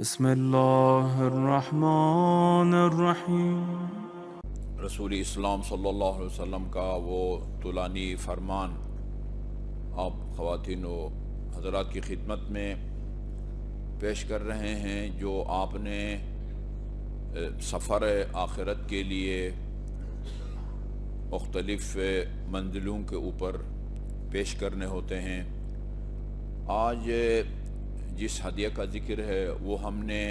بسم اللہ الرحمن الرحیم۔ رسول اسلام صلی اللہ علیہ وسلم کا وہ طولانی فرمان آپ خواتین و حضرات کی خدمت میں پیش کر رہے ہیں، جو آپ نے سفر آخرت کے لیے مختلف منزلوں کے اوپر پیش کرنے ہوتے ہیں۔ آج جس ہدیہ کا ذکر ہے وہ ہم نے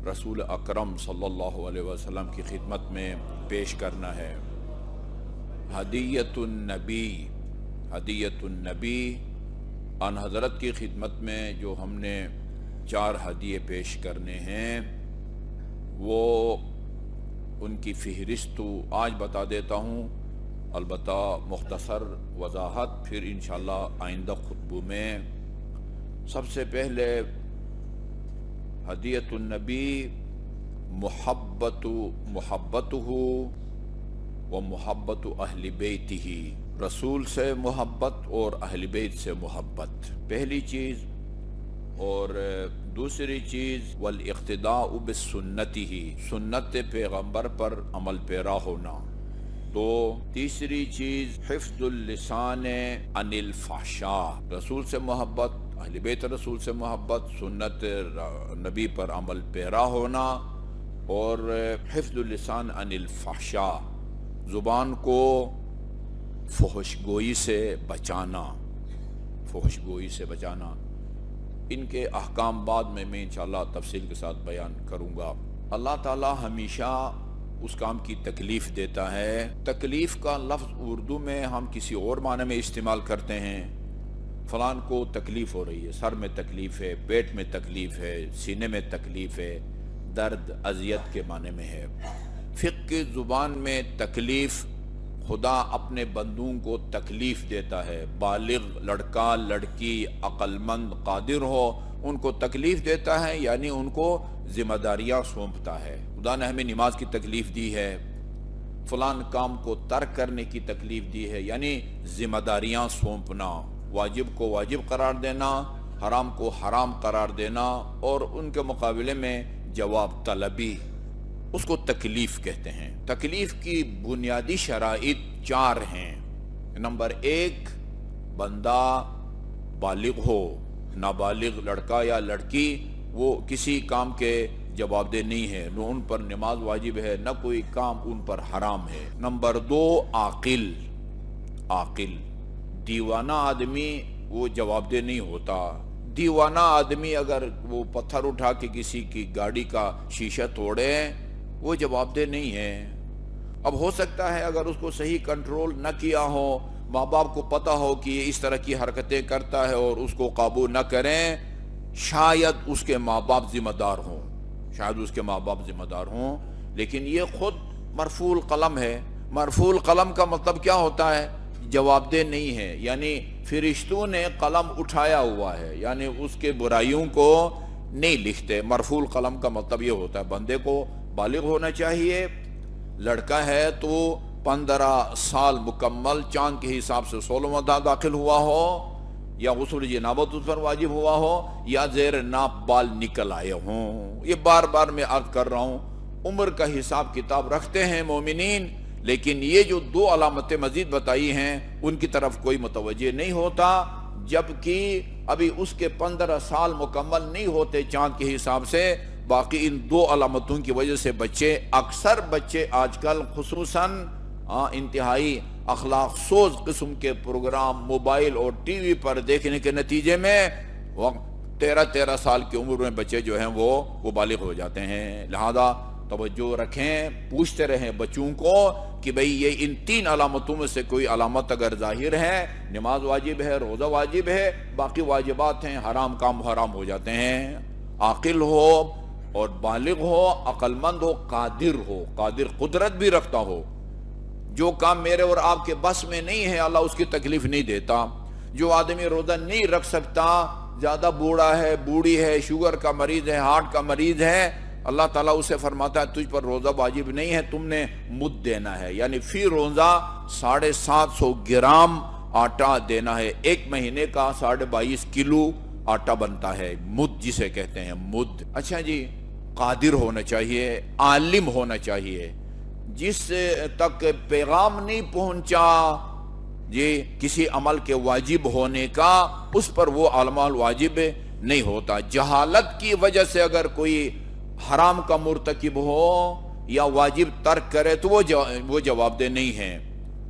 رسول اکرم صلی اللہ علیہ وسلم کی خدمت میں پیش کرنا ہے۔ ہدیۃ النبی، ہدیۃ النبی، ان حضرت کی خدمت میں جو ہم نے 4 ہدیے پیش کرنے ہیں، وہ ان کی فہرست آج بتا دیتا ہوں، البتہ مختصر وضاحت پھر انشاءاللہ آئندہ خطبوں میں۔ سب سے پہلے ہدیۃ النبی محبتہ و محبت اہل بیتہ، رسول سے محبت اور اہل بیت سے محبت پہلی چیز، اور دوسری چیز والاقتداء بسنتہ، سنت پیغمبر پر عمل پیرا ہونا، تیسری چیز حفظ اللسان عن الفحشاء، رسول سے محبت، اہل بیت رسول سے محبت، سنت نبی پر عمل پیرا ہونا، اور حفظ اللسان عن الفحشاء، زبان کو فحش گوئی سے بچانا، فحش گوئی سے بچانا۔ ان کے احکام بعد میں انشاءاللہ تفصیل کے ساتھ بیان کروں گا۔ اللہ تعالی ہمیشہ اس کام کی تکلیف دیتا ہے۔ تکلیف کا لفظ اردو میں ہم کسی اور معنی میں استعمال کرتے ہیں، فلان کو تکلیف ہو رہی ہے، سر میں تکلیف ہے، پیٹ میں تکلیف ہے، سینے میں تکلیف ہے، درد اذیت کے معنی میں ہے۔ فقہ کی زبان میں تکلیف، خدا اپنے بندوں کو تکلیف دیتا ہے، بالغ لڑکا لڑکی عقل مند قادر ہو ان کو تکلیف دیتا ہے، یعنی ان کو ذمہ داریاں سونپتا ہے۔ خدا نے ہمیں نماز کی تکلیف دی ہے، فلان کام کو ترک کرنے کی تکلیف دی ہے، یعنی ذمہ داریاں سونپنا، واجب کو واجب قرار دینا، حرام کو حرام قرار دینا، اور ان کے مقابلے میں جواب طلبی، اس کو تکلیف کہتے ہیں۔ تکلیف کی بنیادی شرائط 4 ہیں۔ نمبر 1، بندہ بالغ ہو، نابالغ لڑکا یا لڑکی وہ کسی کام کے جواب دہ نہیں ہے، نہ ان پر نماز واجب ہے، نہ کوئی کام ان پر حرام ہے۔ نمبر 2، عاقل، عاقل، دیوانہ آدمی وہ جواب دہ نہیں ہوتا۔ دیوانہ آدمی اگر وہ پتھر اٹھا کے کسی کی گاڑی کا شیشہ توڑے وہ جواب دہ نہیں ہے۔ اب ہو سکتا ہے اگر اس کو صحیح کنٹرول نہ کیا ہو، ماں باپ کو پتہ ہو کہ یہ اس طرح کی حرکتیں کرتا ہے اور اس کو قابو نہ کریں، شاید اس کے ماں باپ ذمہ دار ہوں، شاید اس کے ماں باپ ذمہ دار ہوں، لیکن یہ خود مرفوع القلم ہے۔ مرفوع القلم کا مطلب کیا ہوتا ہے؟ جواب دہ نہیں ہے، یعنی فرشتوں نے قلم اٹھایا ہوا ہے، یعنی اس کے برائیوں کو نہیں لکھتے۔ مرفوع القلم کا مطلب یہ ہوتا ہے بندے کو بالغ ہونا چاہیے، لڑکا ہے تو 15 سال مکمل چاند کے حساب سے 16واں داخل ہوا ہو، یا غسل جنابت اس پر واجب ہوا ہو، یا زیر ناپ بال نکل آئے ہوں۔ یہ بار بار میں عرض کر رہا ہوں، عمر کا حساب کتاب رکھتے ہیں مومنین، لیکن یہ جو 2 علامتیں مزید بتائی ہیں ان کی طرف کوئی متوجہ نہیں ہوتا، جبکہ ابھی اس کے 15 سال مکمل نہیں ہوتے چاند کے حساب سے۔ باقی ان 2 علامتوں کی وجہ سے بچے، اکثر بچے آج کل خصوصاً انتہائی اخلاق سوز قسم کے پروگرام موبائل اور ٹی وی پر دیکھنے کے نتیجے میں 13 سال کی عمر میں بچے جو ہیں وہ بالغ ہو جاتے ہیں۔ لہذا توجہ رکھیں، پوچھتے رہیں بچوں کو کہ بھئی یہ ان 3 علامتوں میں سے کوئی علامت اگر ظاہر ہے، نماز واجب ہے، روزہ واجب ہے، باقی واجبات ہیں، حرام کام حرام ہو جاتے ہیں۔ عاقل ہو اور بالغ ہو، عقل مند ہو، قادر قدرت بھی رکھتا ہو، جو کام میرے اور آپ کے بس میں نہیں ہے اللہ اس کی تکلیف نہیں دیتا۔ جو آدمی روزہ نہیں رکھ سکتا، زیادہ بوڑھا ہے، بوڑھی ہے، شوگر کا مریض ہے، ہارٹ کا مریض ہے، اللہ تعالیٰ اسے فرماتا ہے تجھ پر روزہ واجب نہیں ہے، تم نے مد دینا ہے، یعنی فی روزہ 750 گرام آٹا دینا ہے، ایک مہینے کا 22.5 کلو آٹا بنتا ہے، مد جسے کہتے ہیں مد۔ اچھا جی، قادر ہونا چاہیے، عالم ہونا چاہیے، جس تک پیغام نہیں پہنچا یہ کسی عمل کے واجب ہونے کا، اس پر وہ اعمال واجب نہیں ہوتا۔ جہالت کی وجہ سے اگر کوئی حرام کا مرتکب ہو یا واجب ترک کرے تو وہ جواب دہ نہیں ہے۔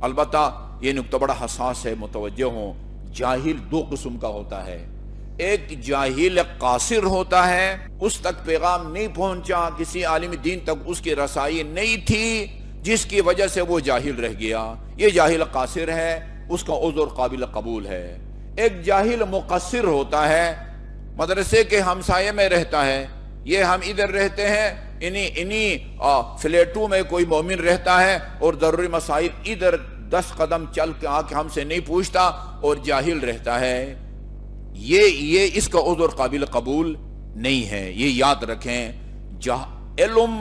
البتہ یہ نقطہ بڑا حساس ہے، متوجہ ہوں۔ جاہل دو قسم کا ہوتا ہے، ایک جاہل قاصر ہوتا ہے، اس تک پیغام نہیں پہنچا، کسی عالم دین تک اس کی رسائی نہیں تھی جس کی وجہ سے وہ جاہل رہ گیا، یہ جاہل قاصر ہے، اس کا عذر قابل قبول ہے۔ ایک جاہل مقصر ہوتا ہے، مدرسے کے ہمسائے میں رہتا ہے، یہ ہم ادھر رہتے ہیں، انہی فلیٹوں میں کوئی مومن رہتا ہے اور ضروری مسائل ادھر 10 قدم چل کے آ کے ہم سے نہیں پوچھتا اور جاہل رہتا ہے، یہ اس کا عذر قابل قبول نہیں ہے۔ یہ یاد رکھیں، علم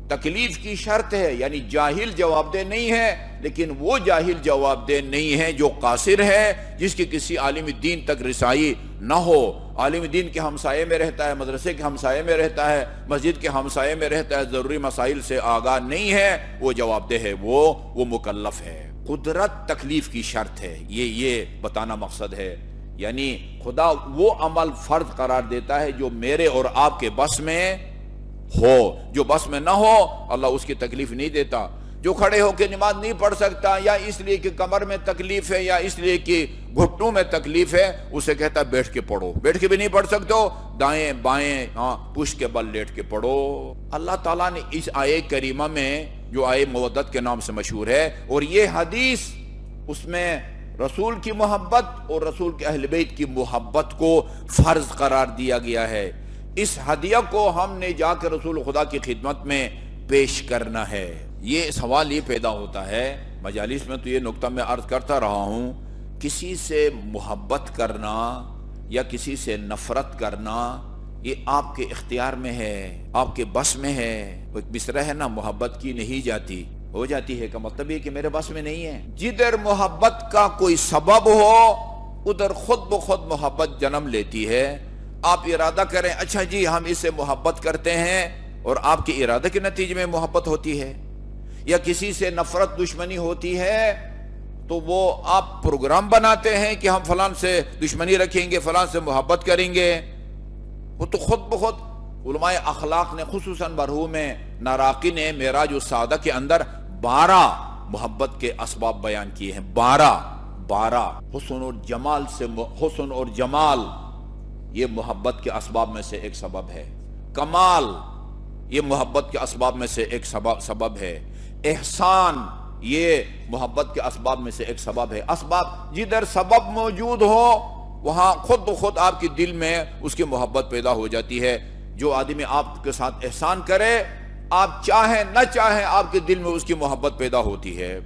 تکلیف کی شرط ہے، یعنی جاہل جواب دہ نہیں ہے، لیکن وہ جاہل جواب دہ نہیں ہے جو قاصر ہے، جس کی کسی عالم دین تک رسائی نہ ہو، عالم دین کے ہمسائے میں رہتا ہے، مدرسے کے ہمسائے میں رہتا ہے، مسجد کے ہمسائے میں رہتا ہے، ضروری مسائل سے آگاہ نہیں ہے، وہ جواب دہ ہے، وہ مکلف ہے۔ قدرت تکلیف کی شرط ہے، یہ بتانا مقصد ہے، یعنی خدا وہ عمل فرض قرار دیتا ہے جو میرے اور آپ کے بس میں ہو، جو بس میں نہ ہو اللہ اس کی تکلیف نہیں دیتا۔ جو کھڑے ہو کے نماز نہیں پڑھ سکتا، یا اس لیے کہ کمر میں تکلیف ہے یا اس لیے کہ گھٹنوں میں تکلیف ہے، اسے کہتا ہے بیٹھ کے پڑھو، بیٹھ کے بھی نہیں پڑھ سکتے ہو، دائیں بائیں پشت کے بل لیٹ کے پڑھو۔ اللہ تعالیٰ نے اس آیے کریمہ میں، جو آیے مودت کے نام سے مشہور ہے، اور یہ حدیث، اس میں رسول کی محبت اور رسول کے اہل بیت کی محبت کو فرض قرار دیا گیا ہے۔ اس ہدیہ کو ہم نے جا کے رسول خدا کی خدمت میں پیش کرنا ہے۔ یہ سوال یہ پیدا ہوتا ہے، مجالس میں تو یہ نقطہ میں عرض کرتا رہا ہوں، کسی سے محبت کرنا یا کسی سے نفرت کرنا یہ آپ کے اختیار میں ہے، آپ کے بس میں ہے۔ وہ ایک مصرع ہے نا، محبت کی نہیں جاتی، ہو جاتی ہے، کا مطلب یہ کہ میرے بس میں نہیں ہے۔ جدھر محبت کا کوئی سبب ہو ادھر خود بخود محبت جنم لیتی ہے۔ آپ ارادہ کریں، اچھا جی ہم اس سے محبت کرتے ہیں، اور آپ کے ارادے کے نتیجے میں محبت ہوتی ہے، یا کسی سے نفرت دشمنی ہوتی ہے تو وہ آپ پروگرام بناتے ہیں کہ ہم فلان سے دشمنی رکھیں گے، فلان سے محبت کریں گے، وہ تو خود بخود۔ علماء اخلاق نے خصوصاً مرحوم ناراقی نے معراج السعادہ کے اندر 12 محبت کے اسباب بیان کیے ہیں، 12 حسن اور جمال یہ محبت کے اسباب میں سے ایک سبب ہے، کمال یہ محبت کے اسباب میں سے ایک سبب ہے، احسان یہ محبت کے اسباب میں سے ایک سبب ہے۔ اسباب جدھر سبب موجود ہو وہاں خود بخود آپ کے دل میں اس کی محبت پیدا ہو جاتی ہے۔ جو آدمی آپ کے ساتھ احسان کرے، آپ چاہیں نہ چاہیں آپ کے دل میں اس کی محبت پیدا ہوتی ہے۔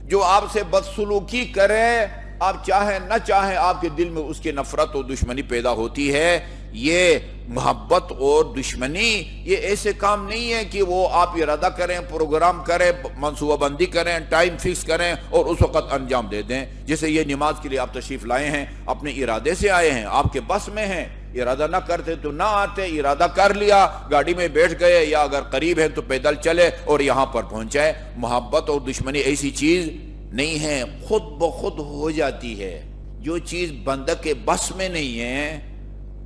جو آپ سے بدسلوکی کرے، آپ چاہیں نہ چاہیں آپ کے دل میں اس کی نفرت اور دشمنی پیدا ہوتی ہے۔ یہ محبت اور دشمنی یہ ایسے کام نہیں ہے کہ وہ آپ ارادہ کریں، پروگرام کریں، منصوبہ بندی کریں، ٹائم فکس کریں اور اس وقت انجام دے دیں۔ جیسے یہ نماز کے لیے آپ تشریف لائے ہیں، اپنے ارادے سے آئے ہیں، آپ کے بس میں ہیں، ارادہ نہ کرتے تو نہ آتے، ارادہ کر لیا، گاڑی میں بیٹھ گئے، یا اگر قریب ہے تو پیدل چلے اور یہاں پر پہنچائے۔ محبت اور دشمنی ایسی چیز نہیں ہے، خود بخود ہو جاتی ہے۔ جو چیز بندہ کے بس میں نہیں ہے،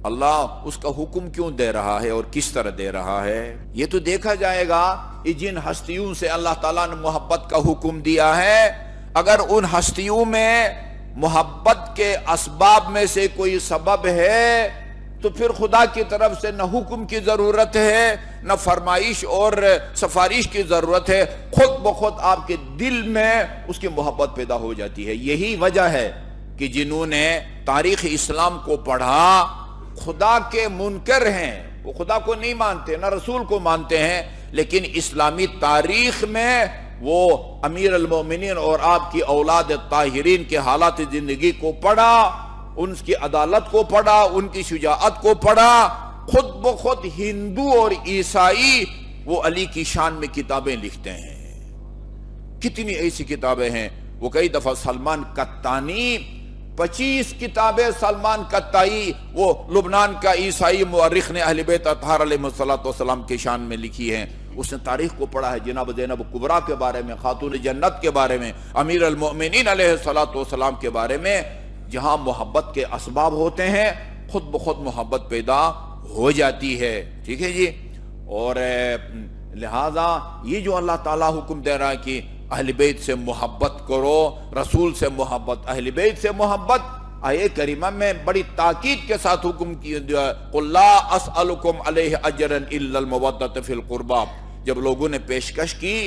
اللہ اس کا حکم کیوں دے رہا ہے اور کس طرح دے رہا ہے، یہ تو دیکھا جائے گا۔ جن ہستیوں سے اللہ تعالیٰ نے محبت کا حکم دیا ہے، اگر ان ہستیوں میں محبت کے اسباب میں سے کوئی سبب ہے تو پھر خدا کی طرف سے نہ حکم کی ضرورت ہے، نہ فرمائش اور سفارش کی ضرورت ہے، خود بخود آپ کے دل میں اس کی محبت پیدا ہو جاتی ہے۔ یہی وجہ ہے کہ جنہوں نے تاریخ اسلام کو پڑھا خدا کے منکر ہیں، وہ خدا کو نہیں مانتے، نہ رسول کو مانتے ہیں، لیکن اسلامی تاریخ میں وہ امیر المومنین اور آپ کی اولاد طاہرین کے حالات زندگی کو پڑھا، ان کی عدالت کو پڑھا، ان کی شجاعت کو پڑھا، خود بخود ہندو اور عیسائی وہ علی کی شان میں کتابیں لکھتے ہیں۔ کتنی ایسی کتابیں ہیں، وہ کئی دفعہ سلمان قطانی 25 کتابیں سلمان قطائی وہ لبنان کا عیسائی مورخ نے اہل بیت اطہار علیہ السلام کے شان میں لکھی ہیں. اس نے تاریخ کو پڑھا ہے، جناب زینب کبریٰ کے بارے میں، خاتون جنت کے بارے میں، امیر المؤمنین علیہ السلام کے بارے میں. جہاں محبت کے اسباب ہوتے ہیں خود بخود محبت پیدا ہو جاتی ہے. ٹھیک ہے جی. اور لہذا یہ جو اللہ تعالیٰ حکم دے رہا ہے کہ اہل بیت سے محبت کرو، رسول سے محبت، اہل بیت سے محبت، آیہ کریمہ میں بڑی تاکید کے ساتھ حکم کیا قُلْ لَا أَسْأَلُكُمْ عَلَيْهِ أَجْرًا إِلَّا الْمَوَدَّةَ فِي الْقُرْبَى. جب لوگوں نے پیشکش کی،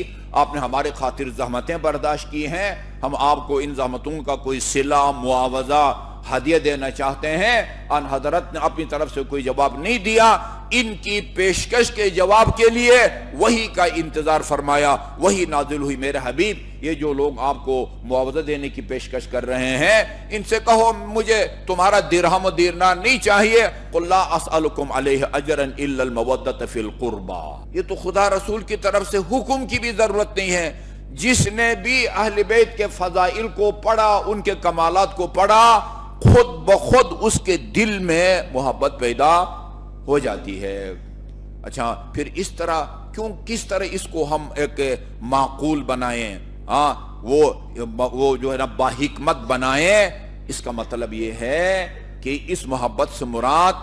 آپ نے ہمارے خاطر زحمتیں برداشت کی ہیں، ہم آپ کو ان زحمتوں کا کوئی صلہ، معاوضہ، ہدیہ دینا چاہتے ہیں، ان حضرت نے اپنی طرف سے کوئی جواب نہیں دیا. ان کی پیشکش کے جواب کے لیے وحی کا انتظار فرمایا. وحی نازل ہوئی، میرے حبیب یہ جو لوگ آپ کو معاوضہ دینے کی پیشکش کر رہے ہیں ان سے کہو مجھے تمہارا درہم و دینار نہیں چاہیے. قُلْ لَا أَسْأَلُكُمْ عَلَيْهِ أَجْرًا إِلَّا الْمَوَدَّةَ فِي الْقُرْبَى. یہ تو خدا رسول کی طرف سے حکم کی بھی ضرورت نہیں ہے. جس نے بھی اہل بیت کے فضائل کو پڑھا، ان کے کمالات کو پڑھا، خود بخود اس کے دل میں محبت پیدا ہو جاتی ہے. اچھا پھر اس طرح کس طرح اس کو ہم ایک معقول بنائیں، وہ جو ہے نا باحکمت بنائیں. اس کا مطلب یہ ہے کہ اس محبت سے مراد،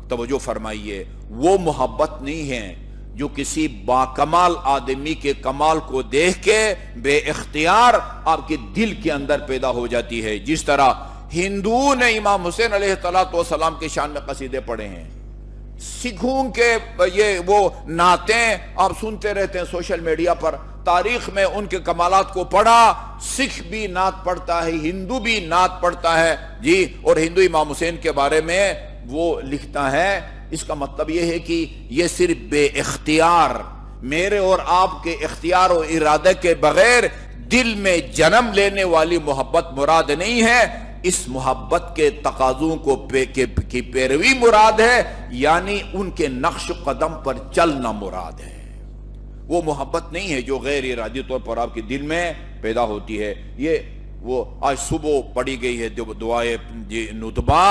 توجہ فرمائیے، وہ محبت نہیں ہے جو کسی باکمال آدمی کے کمال کو دیکھ کے بے اختیار آپ کے دل کے اندر پیدا ہو جاتی ہے. جس طرح ہندوؤں نے امام حسین علیہ السلام کے شان میں قصیدے پڑھے ہیں، سکھوں کے یہ وہ نعتیں آپ سنتے رہتے ہیں سوشل میڈیا پر. تاریخ میں ان کے کمالات کو پڑھا، سکھ بھی نعت پڑھتا ہے، ہندو بھی نعت پڑھتا ہے جی. اور ہندو امام حسین کے بارے میں وہ لکھتا ہے. اس کا مطلب یہ ہے کہ یہ صرف بے اختیار، میرے اور آپ کے اختیار و ارادے کے بغیر دل میں جنم لینے والی محبت مراد نہیں ہے. اس محبت کے تقاضوں کی پیروی مراد ہے، یعنی ان کے نقش قدم پر چلنا مراد ہے. وہ محبت نہیں ہے جو غیر ارادی طور پر آپ کے دل میں پیدا ہوتی ہے. یہ وہ آج صبح پڑھی گئی ہے دعائے ندبہ،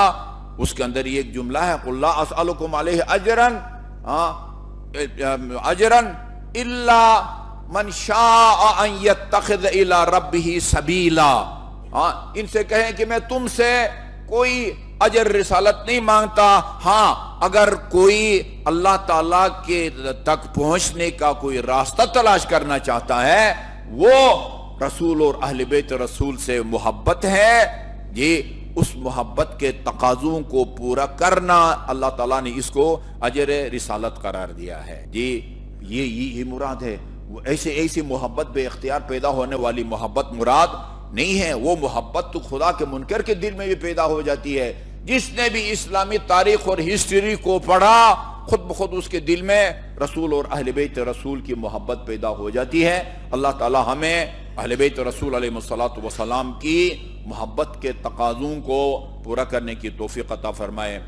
اس کے اندر یہ ایک جملہ ہے قُلْ لَا أَسْأَلُكُمْ عَلَيْهِ أَجْرًا إِلَّا مَنْ شَاءَ أَنْ يَتَّخِذَ إِلَىٰ رَبِّهِ سَبِيلًا. ان سے کہیں کہ میں تم سے کوئی اجر رسالت نہیں مانگتا. ہاں اگر کوئی اللہ تعالیٰ کے تک پہنچنے کا کوئی راستہ تلاش کرنا چاہتا ہے، وہ رسول اور اہل بیت رسول سے محبت ہے جی. اس محبت کے تقاضوں کو پورا کرنا اللہ تعالیٰ نے اس کو اجر رسالت قرار دیا ہے جی. یہ مراد ہے. ایسی محبت بے اختیار پیدا ہونے والی محبت مراد نہیں ہے. وہ محبت تو خدا کے منکر کے دل میں بھی پیدا ہو جاتی ہے. جس نے بھی اسلامی تاریخ اور ہسٹری کو پڑھا، خود بخود اس کے دل میں رسول اور اہل بیت رسول کی محبت پیدا ہو جاتی ہے. اللہ تعالی ہمیں اہل بیت رسول علیہ السلام کی محبت کے تقاضوں کو پورا کرنے کی توفیق عطا فرمائے.